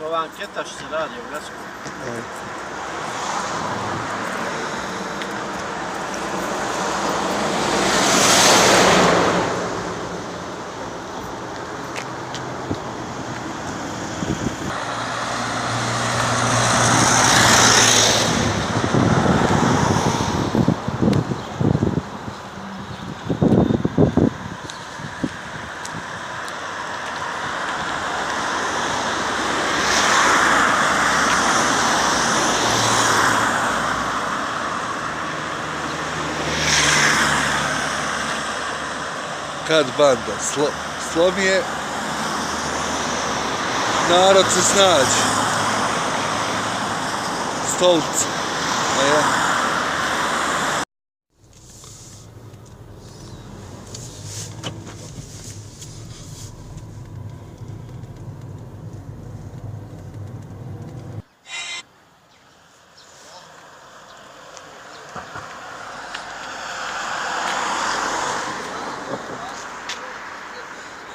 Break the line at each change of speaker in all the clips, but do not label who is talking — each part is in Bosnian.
Ova anketa što se radi u Gradskom.
Kad banda slomi je, narod se snađe. Stolica.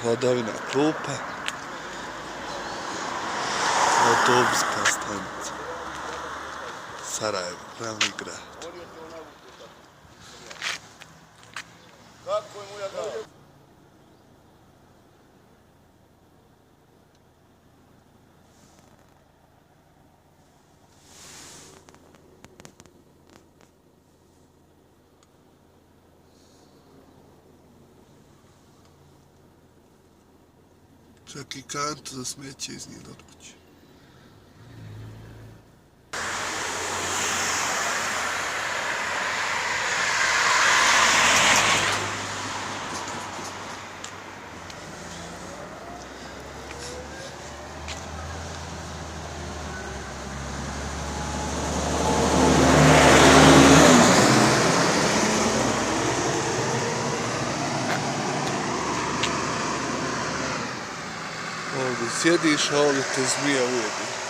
Hladovina klupa, autobuska stanica, Sarajevo, glavni grad. Čak i kantu za smeće iznijeli od kuće. Ovdje sjediš, a ovdje te zmija ujedi.